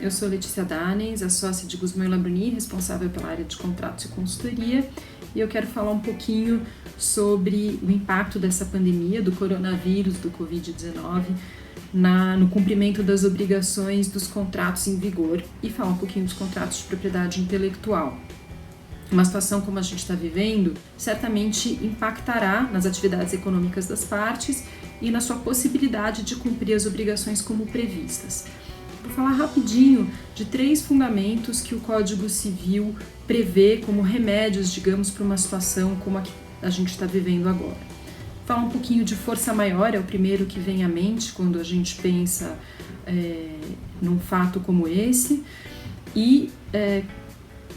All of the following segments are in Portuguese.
eu sou Letícia Danens, a sócia de Guzmão e Labruni, responsável pela área de contratos e consultoria, e eu quero falar um pouquinho sobre o impacto dessa pandemia, do coronavírus, do Covid-19, no cumprimento das obrigações dos contratos em vigor e falar um pouquinho dos contratos de propriedade intelectual. Uma situação como a gente está vivendo certamente impactará nas atividades econômicas das partes e na sua possibilidade de cumprir as obrigações como previstas. Vou falar rapidinho de 3 fundamentos que o Código Civil prevê como remédios, digamos, para uma situação como a que a gente está vivendo agora. Falar um pouquinho de força maior, é o primeiro que vem à mente quando a gente pensa num fato como esse, e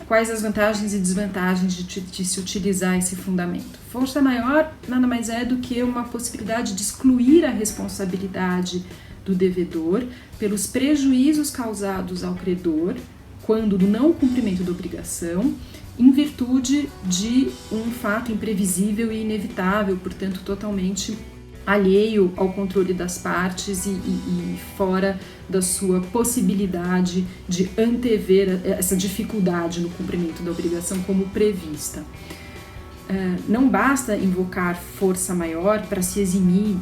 quais as vantagens e desvantagens de se utilizar esse fundamento. Força maior nada mais é do que uma possibilidade de excluir a responsabilidade do devedor pelos prejuízos causados ao credor quando do não cumprimento da obrigação, em virtude de um fato imprevisível e inevitável, portanto totalmente alheio ao controle das partes e fora da sua possibilidade de antever essa dificuldade no cumprimento da obrigação como prevista. Não basta invocar força maior para se eximir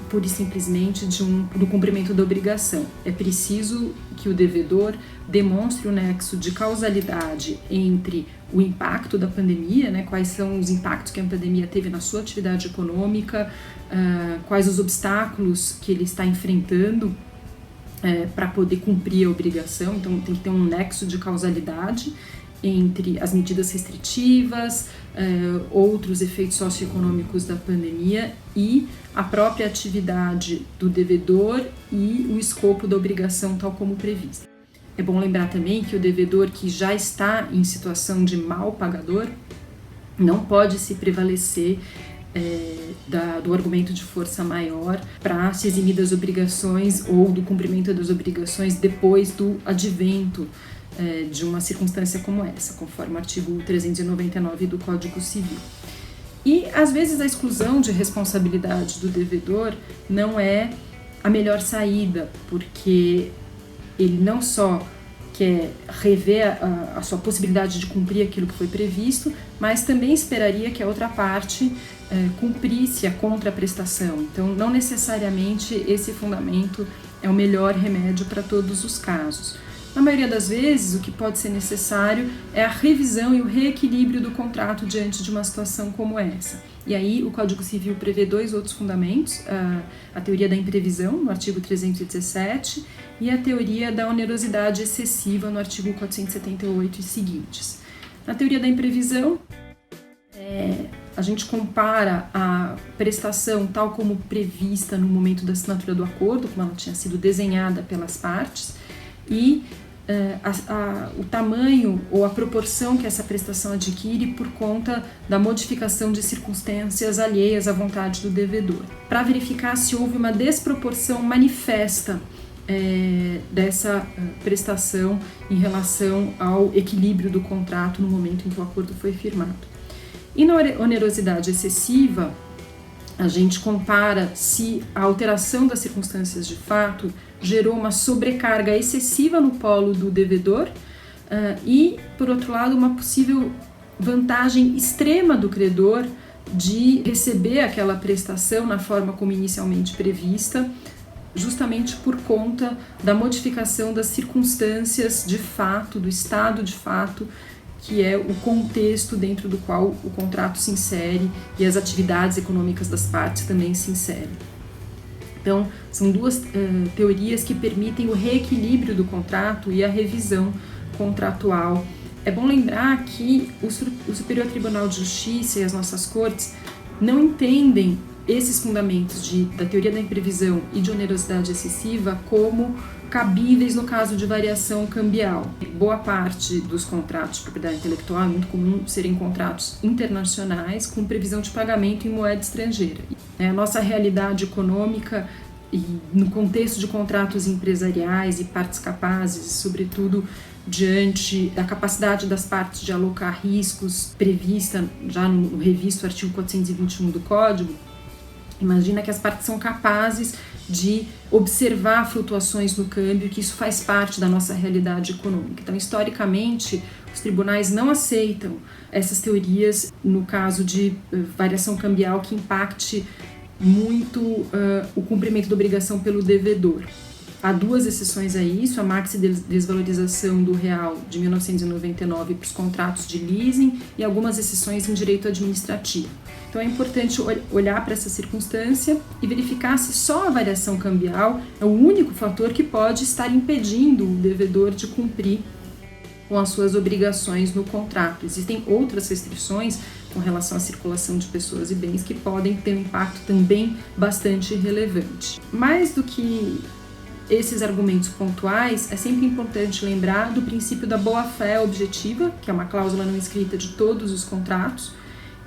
pura e simplesmente do cumprimento da obrigação. É preciso que o devedor demonstre o nexo de causalidade entre o impacto da pandemia, quais são os impactos que a pandemia teve na sua atividade econômica, quais os obstáculos que ele está enfrentando para poder cumprir a obrigação. Então tem que ter um nexo de causalidade entre as medidas restritivas, outros efeitos socioeconômicos da pandemia e a própria atividade do devedor e o escopo da obrigação tal como prevista. É bom lembrar também que o devedor que já está em situação de mal pagador não pode se prevalecer do argumento de força maior para se eximir das obrigações ou do cumprimento das obrigações depois do advento de uma circunstância como essa, conforme o artigo 399 do Código Civil. E, às vezes, a exclusão de responsabilidade do devedor não é a melhor saída, porque ele não só quer rever a sua possibilidade de cumprir aquilo que foi previsto, mas também esperaria que a outra parte cumprisse a contraprestação. Então, não necessariamente esse fundamento é o melhor remédio para todos os casos. Na maioria das vezes, o que pode ser necessário é a revisão e o reequilíbrio do contrato diante de uma situação como essa. E aí, o Código Civil prevê 2 outros fundamentos, a teoria da imprevisão, no artigo 317, e a teoria da onerosidade excessiva, no artigo 478 e seguintes. Na teoria da imprevisão, a gente compara a prestação tal como prevista no momento da assinatura do acordo, como ela tinha sido desenhada pelas partes, e o tamanho ou a proporção que essa prestação adquire por conta da modificação de circunstâncias alheias à vontade do devedor, para verificar se houve uma desproporção manifesta dessa prestação em relação ao equilíbrio do contrato no momento em que o acordo foi firmado. E na onerosidade excessiva, a gente compara se a alteração das circunstâncias de fato gerou uma sobrecarga excessiva no polo do devedor e, por outro lado, uma possível vantagem extrema do credor de receber aquela prestação na forma como inicialmente prevista, justamente por conta da modificação das circunstâncias de fato, do estado de fato, que é o contexto dentro do qual o contrato se insere e as atividades econômicas das partes também se inserem. Então, são 2 teorias que permitem o reequilíbrio do contrato e a revisão contratual. É bom lembrar que o Superior Tribunal de Justiça e as nossas cortes não entendem esses fundamentos da teoria da imprevisão e de onerosidade excessiva como cabíveis no caso de variação cambial. Boa parte dos contratos de propriedade intelectual é muito comum serem contratos internacionais com previsão de pagamento em moeda estrangeira. A nossa realidade econômica e no contexto de contratos empresariais e partes capazes, sobretudo diante da capacidade das partes de alocar riscos prevista já no revisto artigo 421 do Código, imagina que as partes são capazes de observar flutuações no câmbio, que isso faz parte da nossa realidade econômica. Então, historicamente, os tribunais não aceitam essas teorias no caso de variação cambial que impacte muito o cumprimento da obrigação pelo devedor. Há 2 exceções a isso: a maxi-desvalorização do real de 1999 para os contratos de leasing e algumas exceções em direito administrativo. Então é importante olhar para essa circunstância e verificar se só a variação cambial é o único fator que pode estar impedindo o devedor de cumprir com as suas obrigações no contrato. Existem outras restrições com relação à circulação de pessoas e bens que podem ter um impacto também bastante relevante. Mais do que esses argumentos pontuais, é sempre importante lembrar do princípio da boa-fé objetiva, que é uma cláusula não escrita de todos os contratos,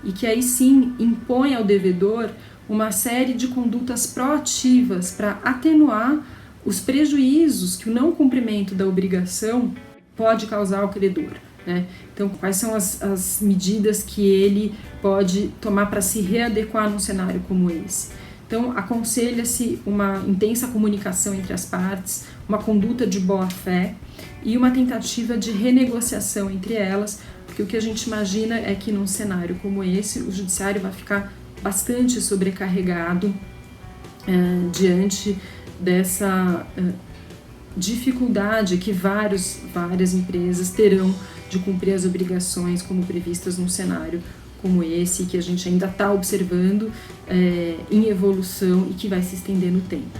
e que aí sim impõe ao devedor uma série de condutas proativas para atenuar os prejuízos que o não cumprimento da obrigação pode causar ao credor, né? Então, quais são as medidas que ele pode tomar para se readequar num cenário como esse? Então, aconselha-se uma intensa comunicação entre as partes, uma conduta de boa-fé e uma tentativa de renegociação entre elas, porque o que a gente imagina é que num cenário como esse, o judiciário vai ficar bastante sobrecarregado diante dessa dificuldade que várias empresas terão de cumprir as obrigações como previstas num cenário como esse, que a gente ainda está observando em evolução e que vai se estender no tempo.